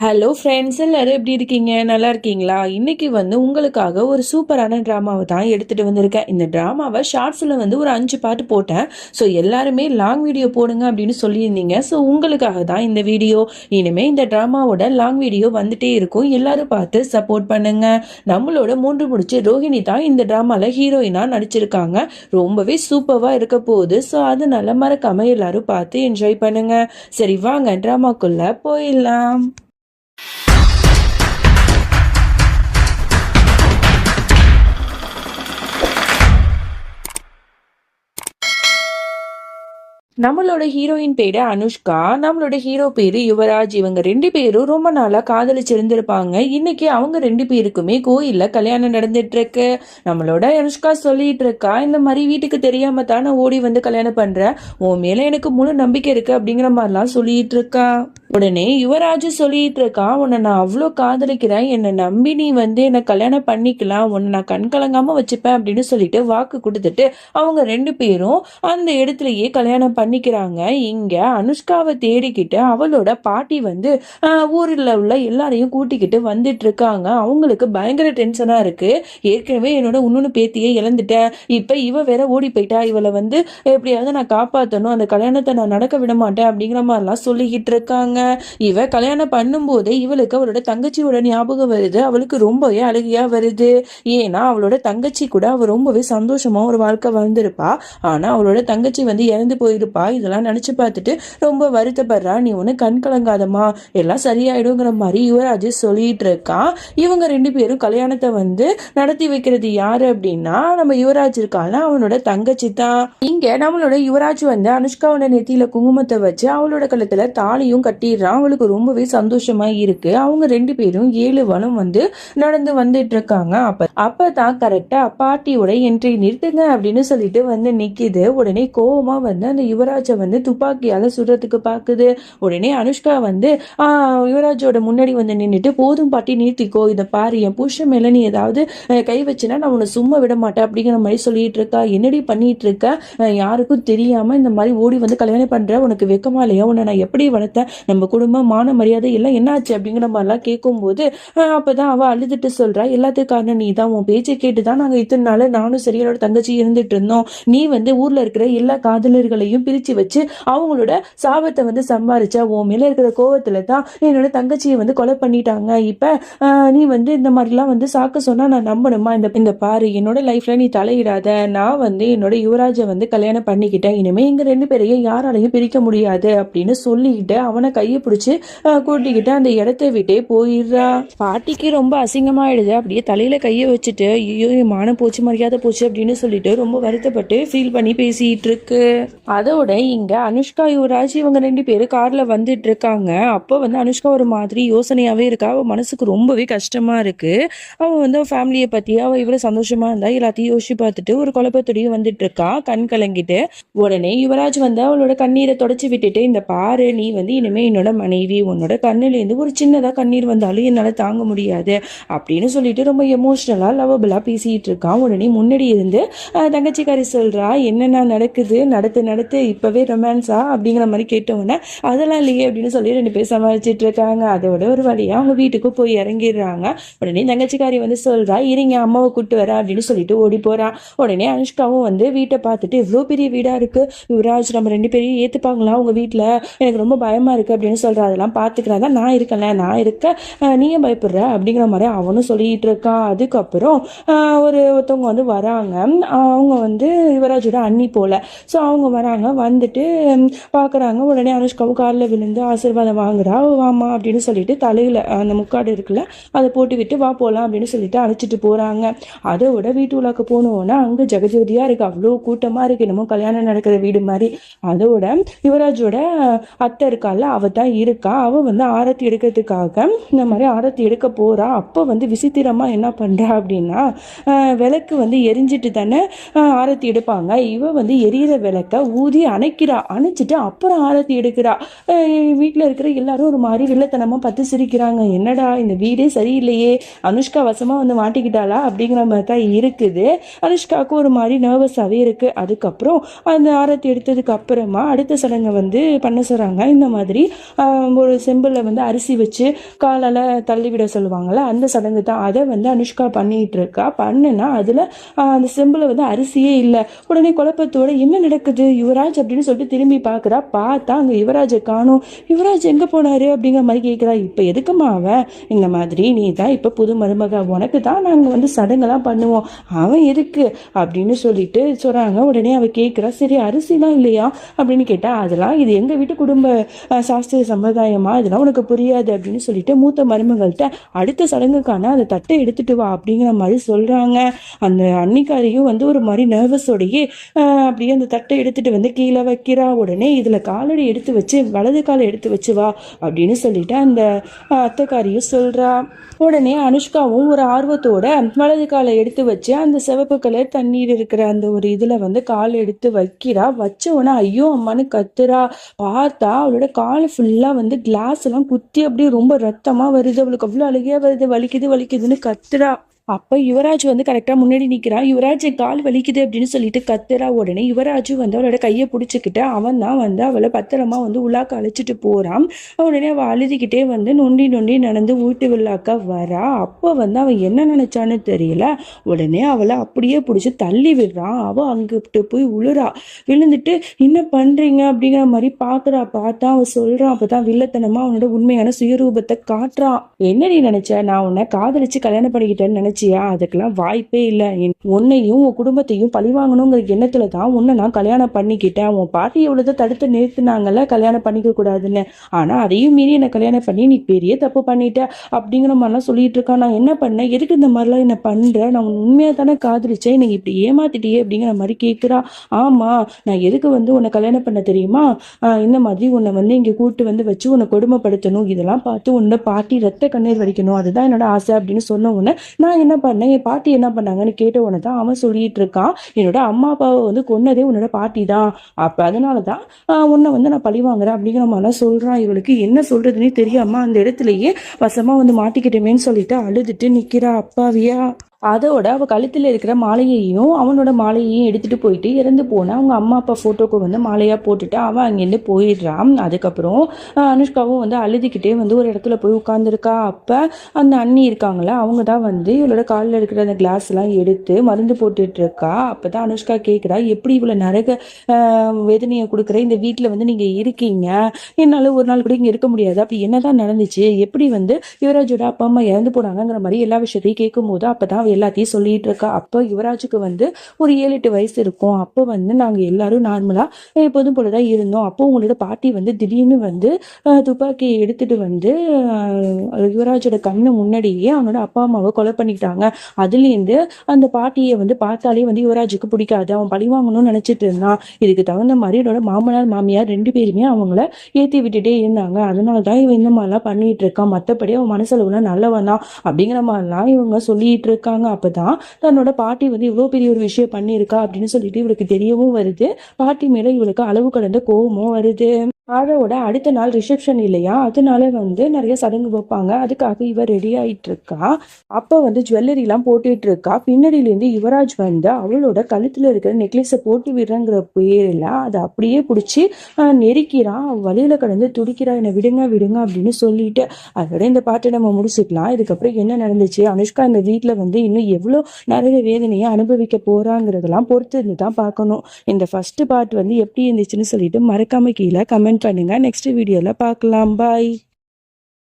Hello friends, எல்லாரும் எப்படி இருக்கீங்க? நல்லா இருக்கீங்களா? இன்னைக்கு உங்களுக்காக ஒரு சூப்பரான ட்ராமாவை தான் எடுத்துட்டு வந்திருக்கேன். இந்த ட்ராமாவை ஷார்ட்ஸில் ஒரு 5 பாட்டு போட்டேன். ஸோ எல்லாருமே லாங் வீடியோ போடுங்க அப்படின்னு சொல்லியிருந்தீங்க. ஸோ உங்களுக்காக தான் இந்த வீடியோ. இனிமேல் இந்த ட்ராமாவோட லாங் வீடியோ வந்துட்டே இருக்கும். எல்லாரும் பார்த்து சப்போர்ட் பண்ணுங்க. நம்மளோட 3 முடிச்சு ரோஹிணி தான் இந்த ட்ராமாவில் ஹீரோயினாக நடிச்சிருக்காங்க. ரொம்பவே சூப்பராக இருக்க போகுது. ஸோ அதனால மறக்காம எல்லாரும் பார்த்து என்ஜாய் பண்ணுங்க. சரி, வாங்க ட்ராமாக்குள்ள போயிடலாம். நம்மளோட ஹீரோயின் பேரு அனுஷ்கா, நம்மளோட ஹீரோ பேரு யுவராஜ். இவங்க 2 பேரும் ரொம்ப நாளா காதலிச்சிருந்திருப்பாங்க. இன்னைக்கு அவங்க 2 பேருக்குமே கோயில்ல கல்யாணம் நடந்துட்டு இருக்கு. நம்மளோட அனுஷ்கா சொல்லிட்டு இருக்கா, இந்த மாதிரி வீட்டுக்கு தெரியாம தான் நான் ஓடி கல்யாணம் பண்றேன், உன் மேல எனக்கு முழு நம்பிக்கை இருக்கு அப்படிங்கிற மாதிரிலாம் சொல்லிட்டு இருக்கா. உடனே யுவராஜ் சொல்லிட்டு இருக்கான், உன்னை நான் அவ்வளோ காதலிக்கிறேன், என்னை நம்பி நீ என்னை கல்யாணம் பண்ணிக்கலாம், உன்னை நான் கண் கலங்காம வச்சுப்பேன் அப்படின்னு சொல்லிட்டு வாக்கு கொடுத்துட்டு அவங்க 2 பேரும் அந்த இடத்துலயே கல்யாணம் பண்ணிக்கிறாங்க. இங்க அனுஷ்காவை தேடிக்கிட்டு அவளோட பாட்டி ஊரில் உள்ள எல்லாரையும் கூட்டிக்கிட்டு வந்துட்டு இருக்காங்க. அவங்களுக்கு பயங்கர டென்ஷனா இருக்கு. ஏற்கனவே என்னோட இன்னொன்னு பேத்தியை இழந்துட்டேன், இப்ப இவ வேற ஓடி போயிட்டா, இவளை எப்படியாவது நான் காப்பாற்றணும், அந்த கல்யாணத்தை நான் நடக்க விட மாட்டேன் அப்படிங்கிற மாதிரிலாம் சொல்லிக்கிட்டு இருக்காங்க. இவ கல்யாணம் பண்ணும்போது இவளுக்கு அவளோட தங்கச்சியோட ஞாபகம் வருது. அவளுக்கு ரொம்பவே அழுகையா வருது. ஏன்னா அவளோட தங்கச்சி கூட அவ ரொம்பவே சந்தோஷமா ஒரு வாழ்க்கை வாழ்ந்திருப்பா. ஆனா அவளோட தங்கச்சி இறந்து போயிருப்பா. இதெல்லாம் நினைச்சு பார்த்துட்டு ரொம்ப வருத்தப்படுறா. நீ கண் கலங்காதமா, எல்லாம் சரியாயிடுங்கிற மாதிரி யுவராஜ் சொல்லிட்டு இருக்கான். இவங்க 2 பேரும் கல்யாணத்தை நடத்தி வைக்கிறது யாரு அப்படின்னா நம்ம யுவராஜ் இருக்கால, அவனோட தங்கச்சி தான். இங்க நம்மளோட யுவராஜ் அனுஷ்காவோட நெத்தியில குங்குமத்தை வச்சு அவளோட கழுத்துல தாலியும் கட்டி அவளுக்கு ரொம்பவே சந்தோஷமா இருக்கு. அவங்க 2 பேரும் 7 வனம் நடந்து வந்துட்டு இருக்காங்க. அப்பதான் கரெக்டா பாட்டியோட என்ட்ரி நிறுத்துங்க அப்படின்னு சொல்லிட்டு நிக்குது. உடனே கோவமா அந்த யுவராஜ துப்பாக்கியால சுடுறதுக்கு பாக்குது. உடனே அனுஷ்கா யுவராஜோட முன்னாடி நின்னுட்டு, போதும் பாட்டி நிறுத்திக்கோ, இதை பாரு, என் புருஷன் மேல நீ ஏதாவது கை வச்சுனா நான் உன்னை சும்மா விட மாட்டேன் அப்படிங்கிற மாதிரி சொல்லிட்டு இருக்கா. என்னடி பண்ணிட்டு இருக்க, யாருக்கும் தெரியாம இந்த மாதிரி ஓடி கல்யாணம் பண்ற, உனக்கு வெக்கமா இல்லையா, உன்னை நான் எப்படி வளர்த்தேன், நம்ம குடும்பம் மான மரியாதை எல்லாம் என்னாச்சு அப்படிங்கிற மாதிரிலாம் கேட்கும்போது அப்பதான் அவ அழுதுட்டு சொல்றா, எல்லாத்துக்கும் காரணம் நீ தான், உன் பேச்சை கேட்டுதான் நாங்க இத்தனை நாள் நானும் சரி என்னோட தங்கச்சி இருந்துட்டு இருந்தோம். நீ ஊர்ல இருக்கிற எல்லா காதலர்களையும் பிரிச்சு வச்சு அவங்களோட சாபத்தை சம்பாரிச்சா, உன் மேல இருக்கிற கோவத்துல தான் என்னோட தங்கச்சியை கொலை பண்ணிட்டாங்க. இப்ப நீ இந்த மாதிரிலாம் சாக்க சொன்னா நான் நம்பணுமா? இந்த பாரு, என்னோட லைஃப்ல நீ தலையிடாத, நான் என்னோட யுவராஜ கல்யாணம் பண்ணிக்கிட்டேன், இனிமே இங்க 2 பேரையும் யாராலையும் பிரிக்க முடியாது அப்படின்னு சொல்லிக்கிட்டு அவனை கையை பிடிச்சி கூட்டிக்கிட்டு அந்த இடத்த விட்டே போயிடுறா. பாட்டிக்கு ரொம்ப அசிங்கமாயிடுது. அப்படியே தலையில கையை வச்சுட்டு, ஐயோ மானம் போச்சு, மரியாதை போச்சு அப்படின்னு சொல்லிட்டு ரொம்ப வருத்தப்பட்டு ஃபீல் பண்ணி பேசிட்டு இருக்கு. அதோட இங்க அனுஷ்கா யுவராஜ் இவங்க 2 பேரும் கார்ல வந்துட்டு இருக்காங்க. அப்போ அனுஷ்கா ஒரு மாதிரி யோசனையாவே இருக்கா. அவ மனசுக்கு ரொம்பவே கஷ்டமா இருக்கு. அவ ஃபேமிலியை பத்தி, அவ இவ்வளவு சந்தோஷமா இருந்தா எல்லாத்தையும் யோசிச்சு பார்த்துட்டு ஒரு குழப்பத்தோடையும் வந்துட்டு இருக்கா, கண் கலங்கிட்டு. உடனே யுவராஜ் அவளோட கண்ணீரை தொடச்சி விட்டுட்டு, இந்த பாரு, நீ இனிமே என்னோட மனைவி, உன்னோட கண்ணுலேருந்து ஒரு சின்னதா கண்ணீர் வந்தாலும் என்னால தாங்க முடியாது அப்படின்னு சொல்லிட்டு ரொம்ப எமோஷனலா லவபிளா பேசிட்டு இருக்கான். உடனே முன்னாடி இருந்து தங்கச்சிக்காரி சொல்றா, என்னென்ன நடக்குது, நடத்து இப்பவே ரொமான்ஸா அப்படிங்கிற மாதிரி கேட்டவுடனே அதெல்லாம் இல்லையே அப்படின்னு சொல்லி 2 பேர் சமாளிச்சிட்டு இருக்காங்க. அதோட ஒரு வழியா அவங்க வீட்டுக்கு போய் இறங்கிடுறாங்க. உடனே தங்கச்சிக்காரி சொல்றா, இருங்க அம்மாவை கூட்டு வர அப்படின்னு சொல்லிட்டு ஓடி போறான். உடனே அனுஷ்காவும் வீட்டை பார்த்துட்டு, இவ்வளோ பெரிய வீடா இருக்கு யுவராஜ், நம்ம 2 பேரையும் ஏத்துப்பாங்களா உங்க வீட்டுல, எனக்கு ரொம்ப பயமா இருக்கு அப்படின்னு சொல்ற. அதெல்லாம் பாத்துக்கிறாங்க, நான் இருக்கல, நான் இருக்க, நீயே பயப்படுற அப்படிங்கிற மாதிரி அவனும் சொல்லிட்டு இருக்கான். அதுக்கப்புறம் ஒருத்தவங்க வராங்க. அவங்க யுவராஜோட அண்ணி போல. ஸோ அவங்க வராங்க, வந்துட்டு பாக்குறாங்க. உடனே அனுஷ்காவும் காலில் விழுந்து ஆசீர்வாதம் வாங்குறா. வாமா அப்படின்னு சொல்லிட்டு தலையில அந்த முக்காடு இருக்குல்ல அதை போட்டு விட்டு வா போலாம் அப்படின்னு சொல்லிட்டு அழைச்சிட்டு போறாங்க. அதோட வீட்டு உள்ளாக்க போனோன்னா அங்க ஜெகஜோதியா இருக்கு, அவ்வளோ கூட்டமா இருக்கு, என்னமோ கல்யாணம் நடக்கிற வீடு மாதிரி. அதோட யுவராஜோட அத்தை இருக்கால, அவ தான் இருக்கா. அவ ஆரத்தி எடுக்கிறதுக்காக இந்த மாதிரி ஆரத்தி எடுக்க போறா. அப்போ விசித்திரமா என்ன பண்றா அப்படின்னா, விளக்கு எரிஞ்சிட்டு தானே ஆரத்தி எடுப்பாங்க. இவ எரியிற விளக்க ஊதி போய் அணைச்சிட்டு அப்புறம் ஆரத்தி எடுக்கிறா. வீட்டில் இருக்கிற எல்லாரும் ஒரு மாதிரி வில்லத்தனமா பார்த்து சிரிக்கிறாங்க. என்னடா இந்த வீடே சரியில்லையே, அனுஷ்கா வசமா வந்து மாட்டிக்கிட்டாளா அப்படிங்கிற மாதிரி தான் இருக்குது. அனுஷ்காவுக்கு ஒரு மாதிரி நர்வஸாகவே இருக்கு. அதுக்கப்புறம் அந்த ஆரத்தி எடுத்ததுக்கு அப்புறமா அடுத்த சடங்கை வந்து பண்ண சொல்கிறாங்க. இந்த மாதிரி ஒரு செம்பில் வந்து அரிசி வச்சு காலால் தள்ளிவிட சொல்லுவாங்கள்ல, அந்த சடங்கு தான். அதை வந்து அனுஷ்கா பண்ணிட்டு இருக்கா. பண்ணுனா அதில் அந்த செம்பில் வந்து அரிசியே இல்லை. உடனே குழப்பத்தோட என்ன நடக்குது யுவராஜ் அப்படின்னு சொல்லிட்டு திரும்பி பார்க்குறா. பார்த்தா அங்கே யுவராஜை காணும். யுவராஜ் எங்கே போனாரு அப்படிங்கிற மாதிரி கேட்குறா. இப்போ எதுக்குமா அவன்? இந்த மாதிரி நீ தான் இப்போ புது மருமக, உனக்கு தான் நாங்கள் வந்து சடங்கெல்லாம் பண்ணுவோம், அவன் எதுக்கு அப்படின்னு சொல்லிட்டு சொல்கிறாங்க. உடனே அவள் கேட்குறா, சரி அரிசிலாம் இல்லையா அப்படின்னு கேட்டால், அதெல்லாம் இது எங்கள் வீட்டு குடும்ப சாஸ்திரிய சம்பிரதாயமா, இதெல்லாம் உனக்கு புரியாது அப்படின்னு சொல்லிட்டு மூத்த மருமகள்கிட்ட அடுத்த சடங்குக்கான அந்த தட்டை எடுத்துட்டு வா அப்படிங்கிற மாதிரி சொல்கிறாங்க. அந்த அன்னிக்காரியும் வந்து ஒரு மாதிரி நர்வஸோடையே அப்படியே அந்த தட்டை எடுத்துட்டு வந்து கீழே வைக்கிறா. உடனே இதில் காலடி எடுத்து வச்சு வலது காலை எடுத்து வச்சு வா அப்படின்னு சொல்லிட்டு அந்த அத்தைக்காரியும் சொல்கிறா. உடனே அனுஷ்காவும் ஒரு ஆர்வத்தோட வலது காலை எடுத்து வச்சு அந்த சிவப்பு கலர் தண்ணீர் இருக்கிற அந்த ஒரு இதில் வந்து கால் எடுத்து வைக்கிறா. வச்ச உடனே ஐயோ அம்மானு கத்துறா. பார்த்தா அவளோட கால் ஃபுல்லாக வந்து கிளாஸ் எல்லாம் குத்தி அப்படியே ரொம்ப ரத்தமாக வருது. அவளுக்கு அவ்வளோ அழுகையாக வருது. வலிக்குதுன்னு கத்துறா. அப்போ யுவராஜ் வந்து கரெக்டாக முன்னாடி நிற்கிறான். யுவராஜ் கால் வலிக்குது அப்படின்னு சொல்லிட்டு கத்துறா. உடனே யுவராஜ் வந்து அவளோட கையை பிடிச்சிக்கிட்டு அவன் தான் வந்து அவளை பத்திரமா வந்து உள்ளாக்க அழைச்சிட்டு போகிறான். உடனே அவள் அழுதிக்கிட்டே வந்து நொண்டி நடந்து வீட்டு விழாக்க வரா. அப்போ வந்து அவன் என்ன நினைச்சான்னு தெரியல. உடனே அவளை அப்படியே பிடிச்சி தள்ளி விடுறான். அவள் அங்கிட்டு போய் விழுறா. விழுந்துட்டு என்ன பண்ணுறீங்க அப்படிங்கிற மாதிரி பார்த்தா அவன் சொல்கிறான். அப்போ தான் வில்லத்தனமா அவனோட உண்மையான சுயரூபத்தை காட்டுறான். என்ன நீ நினைச்ச, நான் உன்னை காதலிச்சு கல்யாணம் பண்ணிக்கிட்டேன்னு நினைச்சியா? அதுக்கெல்லாம் வாய்ப்பே இல்லை. உன்னையும் உன் குடும்பத்தையும் பழிவாங்கணுங்கிற எண்ணத்துல தான் உன்னை நான் கல்யாணம் பண்ணிக்கிட்டேன். உன் பாட்டி எவ்வளவு தடுத்து நிறுத்தினாங்கல்ல கல்யாணம் பண்ணிக்க கூடாதுன்னு, ஆனா அதையும் மீறி என்னை கல்யாணம் பண்ணி நீ பெரிய தப்பு பண்ணிட்ட அப்படிங்கிற மாதிரிலாம் சொல்லிட்டு இருக்கான். நான் என்ன பண்ணேன், எதுக்கு இந்த மாதிரிலாம் என்ன பண்ற, நான் உண்மையா தானே காதலிச்சேன், நீங்க இப்படி ஏமாத்திட்டியே அப்படிங்கிற மாதிரி கேட்கிறா. ஆமா, நான் எதுக்கு வந்து உன்னை கல்யாணம் பண்ண தெரியுமா, இந்த மாதிரி உன்னை வந்து இங்க கூட்டு வந்து வச்சு உன்னை கொடுமைப்படுத்தணும், இதெல்லாம் பார்த்து உன்னோட பாட்டி ரத்த கண்ணீர் வடிக்கணும், அதுதான் என்னோட ஆசை அப்படின்னு சொன்ன உடனே நான் என்ன பண்ணேன், என் பாட்டி என்ன பண்ணாங்கன்னு கேட்ட உடனே தான் அவன் சொல்லிட்டு இருக்கான், என்னோட அம்மா அப்பாவை வந்து கொன்னதே உன்னோட பாட்டி தான், அப்ப அதனாலதான் உன்னை வந்து நான் பழி வாங்குறேன் அப்படிங்கிற மாதிரிலாம் சொல்றான். இவளுக்கு என்ன சொல்றதுன்னே தெரியாம அந்த இடத்துலயே வசமா வந்து மாட்டிக்கிட்டமேன்னு சொல்லிட்டு அழுதுட்டு நிக்கிறா. அப்பாவியா. அதோட அவள் கழுத்தில் இருக்கிற மாலையையும் அவனோட மாலையையும் எடுத்துகிட்டு போயிட்டு இறந்து போனால் அவங்க அம்மா அப்பா ஃபோட்டோக்கு வந்து மாலையாக போட்டுட்டு அவன் அங்கேருந்து போயிடுறான். அதுக்கப்புறம் அனுஷ்காவும் வந்து அழுதுகிட்டே வந்து ஒரு இடத்துல போய் உட்காந்துருக்கா. அப்போ அந்த அண்ணி இருக்காங்களா, அவங்க தான் வந்து இவளோட காலில் இருக்கிற அந்த கிளாஸ்லாம் எடுத்து மருந்து போட்டுட்ருக்கா. அப்போ தான் அனுஷ்கா கேட்குறா, எப்படி இவ்வளோ நரக வேதனையை கொடுக்குற இந்த வீட்டில் வந்து நீங்கள் இருக்கீங்க, என்னால் ஒரு நாள் கூட இங்கே இருக்க முடியாது, அப்படி என்னதான் நடந்துச்சு, எப்படி வந்து யுவராஜோட அப்பா அம்மா இறந்து போனாங்கிற மாதிரி எல்லா விஷயத்தையும் கேட்கும் போது அப்போ தான் எல்லாத்தையும் சொல்லிட்டு இருக்கா. அப்போ யுவராஜுக்கு வந்து ஒரு 7-8 வயசு இருக்கும். அப்போ வந்து நாங்க எல்லாரும் நார்மலா எப்போதும் போலதான் இருந்தோம். அப்போ உங்களோட பாட்டி வந்து திடீர்னு வந்து துப்பாக்கியை எடுத்துட்டு வந்து யுவராஜோட கண்ணு முன்னாடியே அவனோட அப்பா அம்மாவை கொலை பண்ணிட்டாங்க. அதுலேருந்து அந்த பாட்டியை வந்து பார்த்தாலே வந்து யுவராஜுக்கு பிடிக்காது, அவன் பழி வாங்கணும்னு நினைச்சிட்டு இருந்தான். இதுக்கு தகுந்த மாதிரி என்னோட மாமனார் மாமியார் 2 பேருமே அவங்கள ஏற்றி விட்டுட்டே இருந்தாங்க. அதனாலதான் இவன் இந்த மாதிரிலாம் பண்ணிட்டு இருக்கான், மற்றபடி அவன் மனசளவுல நல்லவன் தான் அப்படிங்கிற மாதிரிலாம் இவங்க சொல்லிட்டு இருக்காங்க. அப்பதான் தன்னோட பாட்டி வந்து இவ்வளவு பெரிய ஒரு விஷயம் பண்ணியிருக்கா அப்படின்னு சொல்லிட்டு இவளுக்கு தெரியவும் வருது. பாட்டி மேல இவளுக்கு அளவு கடந்த கோபமும் வருது. அதோட அடுத்த நாள் ரிசப்ஷன் இல்லையா, அதனால வந்து நிறைய சடங்கு வைப்பாங்க. அதுக்காக இவ ரெடி ஆயிட்டு இருக்கா. அப்ப வந்து ஜுவல்லரிலாம் போட்டுட்டு இருக்கா. பின்னாடியிலேருந்து யுவராஜ் வந்து அவளோட கழுத்துல இருக்கிற நெக்லஸை போட்டு விடுறங்கிற பேரில் அதை அப்படியே பிடிச்சி நெருக்கிறான். வழியில கடந்து துடிக்கிறா, என்னை விடுங்க அப்படின்னு சொல்லிட்டு. அதோட இந்த பாட்டை நம்ம முடிச்சுக்கலாம். இதுக்கப்புறம் என்ன நடந்துச்சு, அனுஷ்கா இந்த வீட்டில் வந்து இன்னும் எவ்வளோ நிறைய வேதனையை அனுபவிக்க போறாங்கிறதெல்லாம் பொறுத்து இருந்து தான் பார்க்கணும். இந்த ஃபர்ஸ்ட் பார்ட் வந்து எப்படி இருந்துச்சுன்னு சொல்லிட்டு மறக்காம கீழே கமெண்ட் பண்ணுங்க. நெக்ஸ்ட் வீடியோல பார்க்கலாம். பாய்.